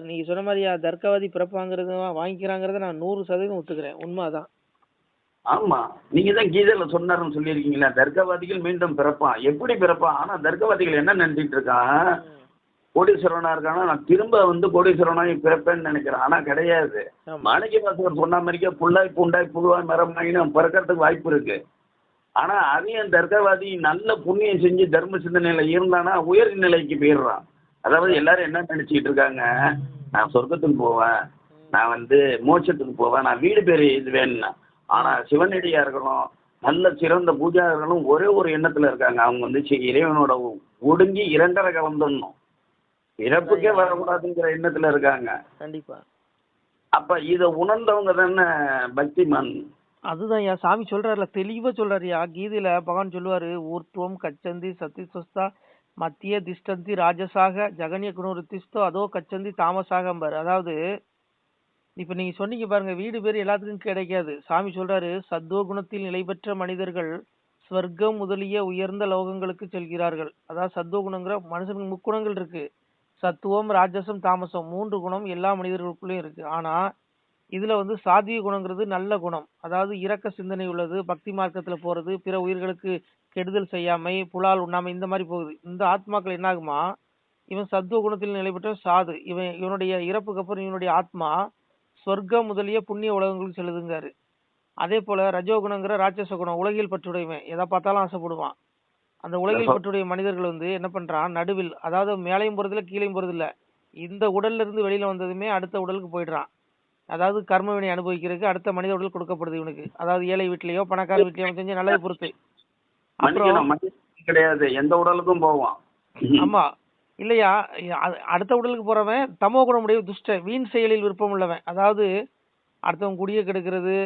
நீங்க சொன்ன மாதிரியா தர்க்கவாதி பிறப்பாங்கிறது வாங்கிக்கிறாங்கிறத நான் 100% ஒத்துக்கிறேன். உண்மை அதான். ஆமா, நீங்க தான் கீதையில சொன்னாருன்னு சொல்லியிருக்கீங்களா, தர்க்கவாதிகள் மீண்டும் பிறப்பான். எப்படி பிறப்பான்? ஆனா தர்க்கவாதிகள் என்ன நினைச்சிட்டு இருக்கான், கோடீஸ்வரனா இருக்கானா, நான் திரும்ப கோடீஸ்வரனாகி பிறப்பேன்னு நினைக்கிறேன். ஆனா கிடையாது. ஆமா. மாணிக்க வாசகர் சொன்ன மாதிரிக்கே புல்லாய் பூண்டாய் புழுவாய் மரமாயின்னு அவன் பிறக்கிறதுக்கு வாய்ப்பு இருக்கு. ஆனா அதையும் தர்க்கவாதி நல்ல புண்ணியம் செஞ்சு தர்ம சிந்தனையில இருந்தானா உயர் நிலைக்கு போயிடுறான். அதாவது எல்லாரும் என்ன நினைச்சிட்டு இருக்காங்க, நான் சொர்க்கத்துக்கு போவேன், நான் மோட்சத்துக்கு போவேன், நான் வீடு பேர் எழுதுவேன்னா. ஆனா சிவனடியார்களும் நல்ல சிறந்த பூஜார்களும் ஒரே ஒரு எண்ணத்துல இருக்காங்க. அவங்க இறைவனோட ஒடுங்கி இரண்டரை கலந்துடணும், இறப்புக்கே வரக்கூடாதுங்கிற எண்ணத்துல இருக்காங்க. கண்டிப்பா. அப்ப இதை உணர்ந்தவங்க தானே பக்திமான். அதுதான் யா சாமி சொல்றாருல, தெளிவா சொல்றாருயா. கீதையில பகவான் சொல்லுவாரு, ஊர்த்துவம் கச்சந்தி சத்திஸ்வஸ்தா மத்திய திஷ்டந்தி ராஜசாக ஜகன்ய குணவருத்திஸ்தோ அதோ கச்சந்தி தாமசாகம்பாரு. அதாவது இப்ப நீங்க சொன்னீங்க பாருங்க, வீடு பேர் எல்லாத்துக்கும் கிடைக்காது. சாமி சொல்றாரு, சத்துவ குணத்தில் நிலை பெற்ற மனிதர்கள் ஸ்வர்க்கம் முதலிய உயர்ந்த லோகங்களுக்கு செல்கிறார்கள். அதாவது சத்துவ குணங்கிற மனுஷனுக்கு முக்குணங்கள் இருக்கு. சத்துவம் ராஜசம் தாமசம் 3 குணம் எல்லா மனிதர்களுக்குள்ளயும் இருக்கு. ஆனா இதுல சாத்வீக குணங்கிறது நல்ல குணம். அதாவது இரக்க சிந்தனை உள்ளது, பக்தி மார்க்கத்துல போறது, பிற உயிர்களுக்கு கெடுதல் செய்யாமை, புலால் உண்ணாமை, இந்த மாதிரி போகுது. இந்த ஆத்மாக்கள் என்ன ஆகுமா, இவன் சத்துவ குணத்தில் நிலை பெற்ற சாது, இவனுடைய இறப்புக்கு அப்புறம் இவனுடைய ஆத்மா சொர்க்கம் முதலிய புண்ணிய உலகங்களுக்கு செல்லுதுங்காரு. அதே போல ரஜோகுணங்கிற ராட்சச குணம், உலகில் பற்றுடையவன், எதை பார்த்தாலும் ஆசைப்படுவான். அந்த உலகில் பற்றுடைய மனிதர்கள் என்ன பண்றான், நடுவில், அதாவது மேலையும் போறதில்ல கீழையும் போறதில்ல, இந்த உடல்ல இருந்து வெளியில வந்ததுமே அடுத்த உடலுக்கு போயிடுறான். அதாவது கர்மவினை அனுபவிக்கிறதுக்கு அடுத்த மனித உடல் கொடுக்கப்படுது இவனுக்கு. அதாவது ஏழை வீட்லயோ பணக்கார வீட்லயோ செஞ்ச நல்லது பொறுத்து. அப்புறம் கிடையாது, எந்த உடலுக்கும் போவான். ஆமா இல்லையா, அடுத்த உடலுக்கு போறவன் தமோ குணமுடைய துஷ்ட வீண் செயலில் விருப்பம் உள்ளவன். அதாவது அடுத்தவன் குடிய கெடுக்கிறது,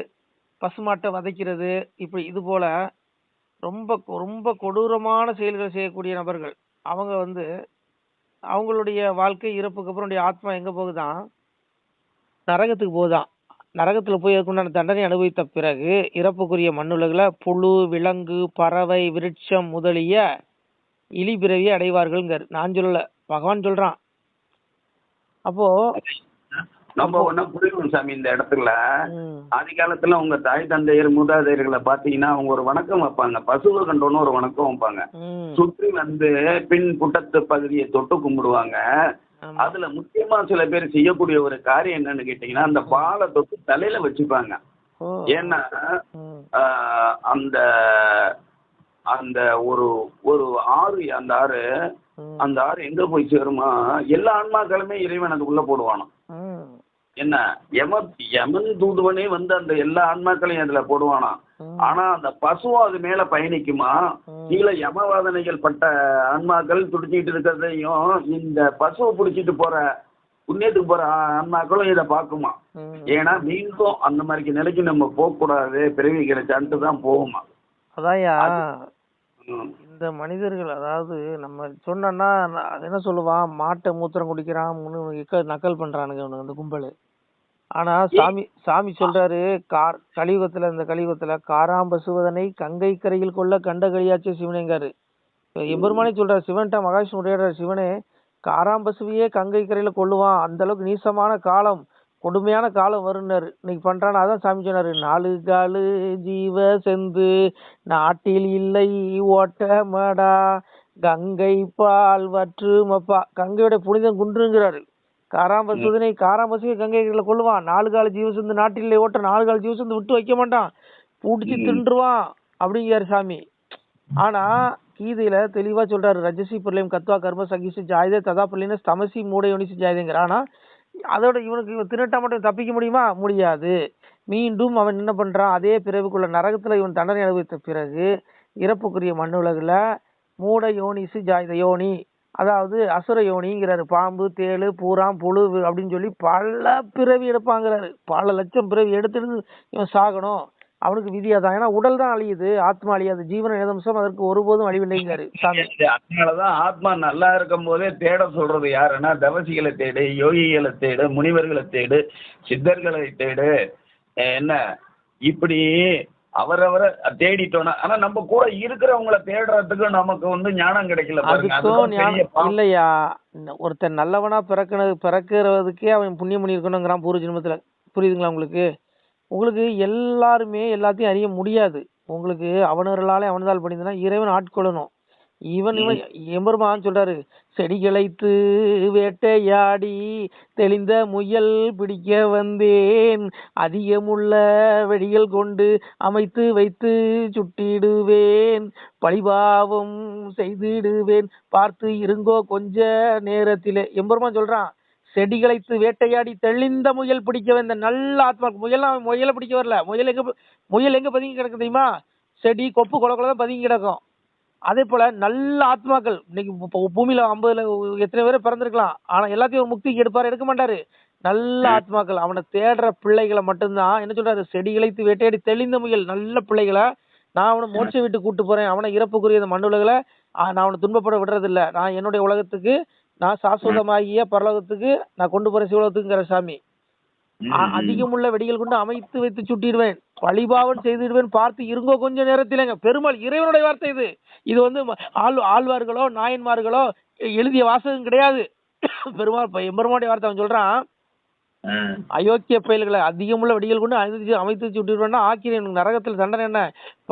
பசுமாட்டை வதைக்கிறது, இப்படி இது போல ரொம்ப ரொம்ப கொடூரமான செயல்களை செய்யக்கூடிய நபர்கள். அவங்க அவங்களுடைய வாழ்க்கை இறப்புக்கு அப்புறம் ஆத்மா எங்க போகுதான், நரகத்துக்கு போகுதான். நரகத்துல போய் அதுக்குண்டான தண்டனை அனுபவித்த பிறகு இறப்புக்குரிய மண்ணுலகில் புழு, விலங்கு, பறவை, விருட்சம் முதலிய இலி பிறவியை அடைவார்கள். நான் சொல்லல, பகவான் சொல்றான். அப்போ நம்ம ஒண்ணு புரியும் சாமி, இந்த இடத்துல ஆதி காலத்துல உங்க தாய் தந்தையர் மூதாதையர்களை பாத்தீங்கன்னா அவங்க ஒரு வணக்கம் வைப்பாங்க, பசுவை கண்டோன்னு ஒரு வணக்கம் வைப்பாங்க, சுற்றி பின் புட்டத்து பகுதியை தொட்டு கும்பிடுவாங்க. அதுல முக்கியமா சில பேர் செய்யக்கூடிய ஒரு காரியம் என்னன்னு கேட்டீங்கன்னா, அந்த பாலை தொட்டு தலையில வச்சுப்பாங்க. ஏன்னா அந்த அந்த ஒரு ஒரு ஆறு அந்த ஆறு எங்க போய் சேருமா, எல்லா ஆன்மாக்களுமே இறைவன் அதுக்குள்ள போடுவானோ. என்ன யமன் தூதுவனே அந்த எல்லா ஆன்மாக்களையும் அதுல போடுவானா. ஆனா அந்த பசுவும் அது மேல பயணிக்குமா, கீழே யமவாதனைகள் பட்ட ஆன்மாக்கள் துடிச்சிட்டு இருக்கிறதையும் இந்த பசுவை பிடிச்சிட்டு போற புண்ணியத்துக்கு போற ஆன்மாக்களும் இதை பார்க்குமா. ஏன்னா மீண்டும் அந்த மாதிரி நிலைக்கு நம்ம போக கூடாது, பிறவி கிடைச்சான்ட்டு தான் போகுமா. அதாயா இந்த மனிதர்கள், அதாவது நம்ம சொன்னா என்ன சொல்லுவான், மாட்டை மூத்திரம் குடிக்கிறான் நக்கல் பண்றானுங்க அந்த கும்பல். ஆனா சாமி சொல்றாரு, கலியுகத்துல இந்த கலியுகத்துல காராம்பசுவதனை கங்கை கரையில் கொள்ள கண்ட கழியாச்சே சிவனேங்காரு. எம்பெருமானே சொல்றாரு, சிவன்ட்ட மகாவிஷ்ணு உரையாடுறாரு, சிவனே காராம்பசுவையே கங்கை கரையில கொள்ளுவான், அந்த அளவுக்கு நீசமான காலம், கொடுமையான காலம் வரும்னாரு. இன்னைக்கு பண்றான்னு அதான் சாமி சொன்னாரு, 4 காலு ஜீவ செந்து நாட்டில் இல்லை ஓட்டமடா கங்கை பால் வற்றுமப்பா. கங்கையோட புனிதம் குன்றுங்கிறாரு. காராம்பசுவதனை காராம்பசுவை கங்கை கரையில கொள்ளுவான், 4 கால ஜீவ செந்து நாட்டில் இல்லை ஓட்ட, 4 கால ஜீவ செந்து விட்டு வைக்க மாட்டான், பூடிச்சு தின்றுவான் அப்படிங்கிறாரு சாமி. ஆனா கீதையில தெளிவா சொல்றாரு, ரஜசி பிரளயம் கத்வா கர்ம சகிசி ஜாயுதே ததா பிரளயின தமசி மூட யோனிசி ஜாயுதேங்கிற. ஆனா அதோட இவனுக்கு திருட்டா மட்டும் தப்பிக்க முடியுமா, முடியாது. மீண்டும் அவன் என்ன பண்றான், அதே பிறவிக்குள்ள நரகத்துல இவன் தண்டனை அனுபவித்த பிறகு இறப்புக்குரிய மண்ணுலகுல மூட யோனிசு ஜாயுத யோனி, அதாவது அசுர யோனிங்கிறாரு. பாம்பு, தேளு, பூராம், புழு அப்படின்னு சொல்லி பல பிறவி எடுப்பாங்கிறாரு. பல லட்சம் பிறவி எடுத்துட்டு இவன் சாகணும், அவனுக்கு விதியாதான். ஏன்னா உடல் தான் அழியுது, ஆத்மா அழியாது. ஜீவன நிதம்சம் அதற்கு ஒருபோதும் அழிவில்லைங்காரு சாமி. அதனாலதான் ஆத்மா நல்லா இருக்கும் போதே தேட சொல்றது யாருன்னா, தவசிகளை தேடு, யோகிகளை தேடு, முனிவர்களை தேடு, சித்தர்களை தேடு. என்ன இப்படி அவரவரை தேடிட்டோம்னா, ஆனா நம்ம கூட இருக்கிறவங்கள தேடுறதுக்கு நமக்கு வந்து ஞானம் கிடைக்கல பாருங்க. அதுக்கும் அதுதான் பெரிய பாவம். இல்லையா, ஒருத்தன் நல்லவனா பிறக்கிறதுக்கே அவன் புண்ணியம் பண்ணியிருக்கணுங்கிறான் பூர்வ ஜென்மத்துல. புரியுதுங்களா உங்களுக்கு? உங்களுக்கு எல்லாருமே எல்லாத்தையும் அறிய முடியாது. உங்களுக்கு அவனர்களாலே அவனதால் பண்ணியிருந்தா இறைவன் ஆட்கொள்ளணும். இவன் எம்பெருமான் சொல்றாரு, செடிகளைத்து வேட்டையாடி தெளிந்த முயல் பிடிக்க வந்தேன், அதிகமுள்ள வெடிகள் கொண்டு அமைத்து வைத்து சுட்டிடுவேன், பழிபாவம் செய்திடுவேன், பார்த்து இருங்கோ கொஞ்ச நேரத்திலே. எம்பெருமான் சொல்றான், செடிகளைத்து வேட்டையாடி தெளிந்த முயல் பிடிக்க வந்த நல்ல ஆத்மா. முயலை பிடிக்க வரல. முயல் எங்க பதுங்கி கிடக்கு தெரியுமா? செடி கொப்பு கொலை பதுங்கி கிடக்கும். அதே போல நல்ல ஆத்மாக்கள் இன்னைக்கு பூமியில 50 எத்தனை பேரை பிறந்திருக்கலாம், ஆனா எல்லாத்தையும் ஒரு முக்திக்கு எடுக்க மாட்டாரு. நல்ல ஆத்மாக்கள் அவனை தேடுற பிள்ளைகளை மட்டும்தான் என்ன சொல்றாரு, செடிகளைத்து வேட்டையாடி தெளிந்த முயல் நல்ல பிள்ளைகளை நான் அவனை மோட்ச விட்டு கூட்டு போறேன், அவனை இறப்புக்குரிய அந்த மண்ணுலகளை நான் அவனை துன்பப்பட விடுறது இல்ல, நான் என்னுடைய உலகத்துக்கு நான் சாஸ்வதமாகிய பரலோகத்துக்கு நான் கொண்டு போறேன், சிவலோகத்துக்குங்கிற சாமி. அதிகமுள்ள வெடிகள் கொண்டு அமைத்து வைத்து சுட்டிடுவேன், வழிபாவன் செய்திடுவேன், பார்த்து இருங்கோ கொஞ்ச நேரத்திலேங்க. பெருமாள் இறைவனுடைய வார்த்தை இது. இது வந்து ஆழ்வார்களோ நாயன்மார்களோ எழுதிய வாசகம் கிடையாது. பெருமாள் எம்பெருமானுடைய வார்த்தை. அவன் சொல்றான், அயோக்கிய பயல்களை அதிகமுள்ள வெடிகள் கொண்டு அமைத்து சுட்டிடுவேன்னா ஆக்கினேன், நரகத்தில் தண்டனை என்ன,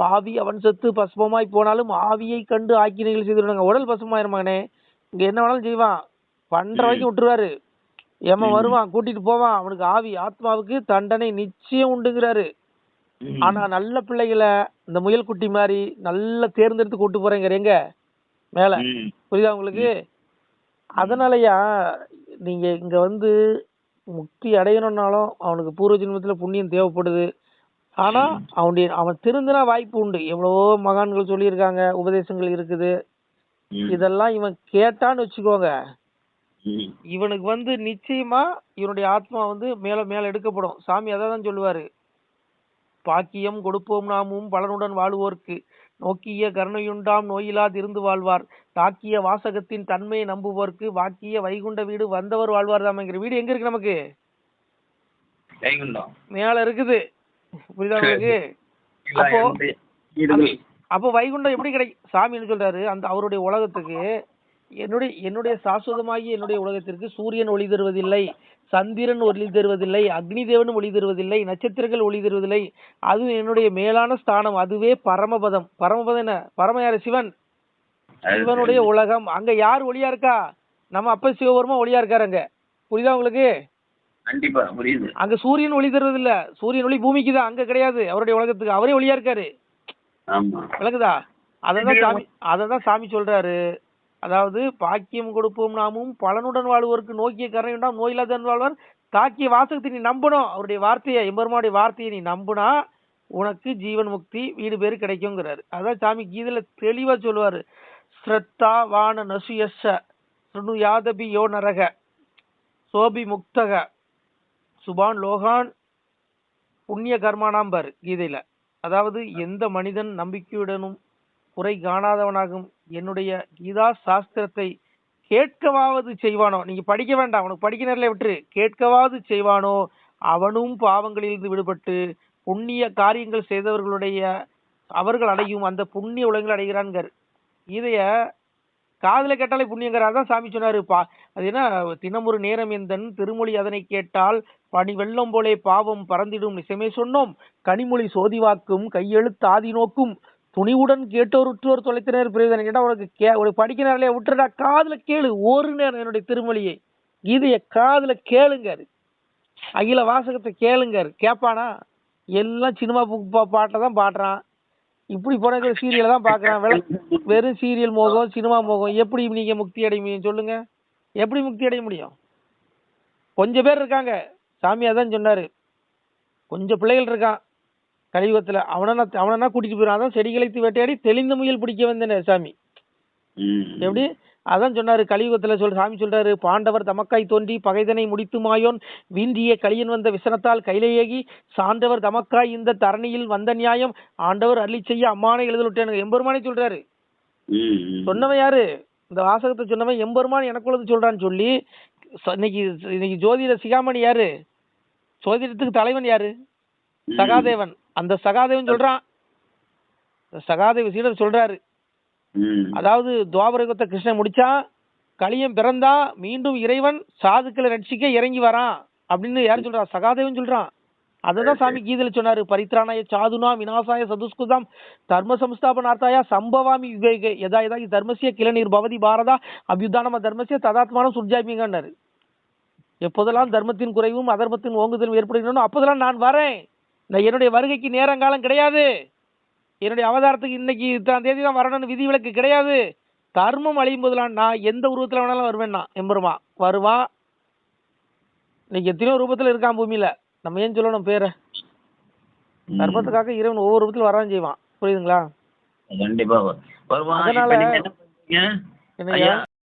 பாவி அவன் செத்து பஸ்மமாய் போனாலும் ஆவியை கண்டு ஆக்கினைகள் செய்திடுவாங்க. உடல் பசுமாயிருமானே, இங்க என்ன வேணாலும் செய்வான், பண்ற வரைக்கும் விட்டுருவாரு. எமன் வருவான், கூட்டிட்டு போவான், அவனுக்கு ஆத்மாவுக்கு தண்டனை நிச்சயம் உண்டுங்கிறாரு. ஆனா நல்ல பிள்ளைகளை இந்த முயல் குட்டி மாதிரி நல்ல தேர்ந்தெடுத்து கூட்டு போறேங்க எங்க மேல. புரியுதா உங்களுக்கு? அதனாலயா நீங்க இங்க வந்து முக்தி அடையணும்னாலும் அவனுக்கு பூர்வ ஜென்மத்துல புண்ணியம் தேவைப்படுது. ஆனா அவன் திருந்தினா வாய்ப்பு உண்டு. எவ்வளவோ மகான்கள் சொல்லியிருக்காங்க, உபதேசங்கள் இருக்குது. இதெல்லாம் இவன் கேட்டான்னு வச்சுக்கோங்க, இவனுக்கு வந்து நிச்சயமா இவனுடைய ஆத்மா வந்து மேல மேல எடுக்கப்படும். சாமி அதான் சொல்லுவாரு, பாக்கியம் கொடுப்போம் நாமும் பலனுடன் வாழ்வோர்க்கு, நோக்கிய கருணையுண்டாம் நோயிலாது இருந்து வாழ்வார், தாக்கிய வாசகத்தின் தன்மையை நம்புவோர்க்கு, வாக்கிய வைகுண்ட வீடு வந்தவர் வாழ்வார் தாமங்கிற வீடு எங்க இருக்கு? நமக்கு மேல இருக்குது. புரியுதா உங்களுக்கு? அப்போ வைகுண்டம் எப்படி கிடைக்கும்? சாமி என்ன சொல்றாரு, அந்த அவருடைய உலகத்துக்கு என்னுடைய சாஸ்வதமாகி என்னுடைய உலகத்திற்கு சூரியன் ஒளி தருவதில்லை, சந்திரன் ஒளி தருவதில்லை, அக்னி தேவனும் ஒளி தருவதில்லை, நட்சத்திரங்கள் ஒளி தருவதில்லை. அது என்னுடைய மேலான ஸ்தானம், அதுவே பரமபதம். பரமபதம் என்ன? பரம யாரு? சிவன். சிவனுடைய உலகம். அங்க யார் ஒளியா இருக்கா? நம்ம அப்ப சிவபெருமா ஒளியா இருக்காரு அங்க. புரியுதா உங்களுக்கு? கண்டிப்பா புரியுது. அங்க சூரியன் ஒளி தருவதில்ல, சூரியன் ஒளி பூமிக்கு தான், அங்க கிடையாது. அவருடைய உலகத்துக்கு அவரே ஒளியா இருக்காரு. விளக்குதா? அததான் சாமி சொல்றாரு. அதாவது பாக்கியம் கொடுப்போம் நாமும் பலனுடன் வாழ்வோருக்கு, நோக்கிய கருணையுண்டாம் நோயில்லாத வாழ்வார், தாக்கிய வாசகத்தை நீ நம்பணும். அவருடைய வார்த்தையை, எம்பெருமானுடைய வார்த்தையை நீ நம்புனா உனக்கு ஜீவன் முக்தி வீடு பேரு கிடைக்குங்கிறாரு. அதான் சாமி கீதையில தெளிவா சொல்லுவாரு, ஸ்ரத்தா வான நசுயஸ்ஸ சுனு யாதபி யோ நரக சோபி முக்தக சுபான் லோகான் புண்ணிய கர்மானாம் பாரு கீதையில. அதாவது எந்த மனிதன் நம்பிக்கையுடனும் குறை காணாதவனாகும் என்னுடைய கீதா சாஸ்திரத்தை கேட்கவாவது செய்வானோ, நீங்க படிக்க வேண்டாம், அவனுக்கு படிக்க நேரில் விட்டுரு, கேட்கவாவது செய்வானோ அவனும் பாவங்களிலிருந்து விடுபட்டு புண்ணிய காரியங்கள் செய்தவர்களுடைய அவர்கள் அடையும் அந்த புண்ணிய உலகங்கள் அடைகிறான்கள். இதைய காதுல கேட்டாலே புண்ணியங்கிறாதான் சாமி சொன்னாரு. அது என்ன, தினமொரு நேரம் எந்தன் திருமொழி அதனை கேட்டால் பனி வெள்ளம் போலே பாவம் பறந்திடும் நிசமே சொன்னோம், கனிமொழி சோதிவாக்கும் கையெழுத்து ஆதி நோக்கும் துணிவுடன் கேட்டோர் உற்றோர் தொலைத்தினர் பிரயோஜனம். கேட்டா உனக்கு படிக்க நேரிலே விட்டுறா, காதுல கேளு ஒரு நேரம் என்னுடைய திருமொழியை கீதைய காதுல கேளுங்காரு, அகில வாசகத்தை கேளுங்காரு. கேட்பானா? எல்லாம் சினிமா பாட்டை தான் பாடுறான், இப்படி போன சீரியலை தான் பாக்குறான். வெறும் சீரியல் மோகம், சினிமா மோகம். எப்படி நீங்க முக்தி அடைய முடியும் சொல்லுங்க? எப்படி முக்தி அடைய முடியும்? கொஞ்சம் பேர் இருக்காங்க, சாமி அதான் சொன்னாரு, கொஞ்சம் பிள்ளைகள் இருக்கான் கலியுகத்துல, அவனா கூட்டிட்டு போயிடும். அதான் செடிகளைத்து வேட்டையாடி தெளிந்த முயல் பிடிக்க வந்தேன் சாமி. எப்படி? அதான் சொன்னாரு கலியுகத்துல. சாமி சொல்றாரு, பாண்டவர் தமக்காய் தோன்றி பகைதனை முடித்து மாயோன் வீண்டிய கலியன் வந்த விசனத்தால் கையிலேயகி சாண்டவர் தமக்காய் இந்த தரணியில் வந்த நியாயம் ஆண்டவர் அள்ளி செய்ய அம்மானை எழுதலுட்டேன். எம்பெருமானே சொல்றாரு. சொன்னவன் யாரு? இந்த வாசகத்தை சொன்னவன் எம்பெருமான் எனக்குள்ளது சொல்றான்னு சொல்லி. இன்னைக்கு ஜோதிட சிகாமணி யாரு? ஜோதிடத்துக்கு தலைவன் யாரு? சகாதேவன். அந்த சகாதேவன் சொல்றான், சகாதேவ சீடர் சொல்றாரு. அதாவது துவாபரயுகத்தை கிருஷ்ணன் முடிச்சா, கலியம் பிறந்தா, மீண்டும் இறைவன் சாதுக்களை ரட்சிக்க இறங்கி வரான் அப்படின்னு யார் சொல்றா? சகாதேவன் சொல்றான். அததான் சாமி கீதையில சொன்னாரு, பரித்ராணாய சாதுனா விநாசாய சதுஸ்குதாம் தர்ம சம்ஸ்தாபனார்த்தாய சம்பவாமி விவேக யதா யதா தர்மசிய கிளநீர் பவதி பாரதா அபியுதானம தர்மசிய ததாத்மானம் சுர்ஜாமிங்கன்னாரு. எப்போதெல்லாம் தர்மத்தின் குறைவும் அதர்மத்தின் ஓங்குதலும் ஏற்படுகிறோம் அப்போதெல்லாம் நான் வரேன். என்னுடைய வருகைக்கு நேரங்காலம் கிடையாது. என்னுடைய அவதாரத்துக்கு இன்னைக்கு இத்தனை தேதி தான் வரணும்னு விதி விலக்கு கிடையாது. தர்மம் அழியும் போதெல்லாம் நான் எந்த உருவத்துல வேணாலும் வருவேன். நான் எம்பெருமா வருவான். இன்னைக்கு எத்தனையோ ரூபத்துல இருக்கான் பூமியில. நம்ம ஏன் சொல்லணும் பேரை? தர்மத்துக்காக இறைவன் ஒவ்வொரு ரூபத்துல வரான் செய்வான். புரியுதுங்களா? கண்டிப்பா வருவான். அதனால என்னையா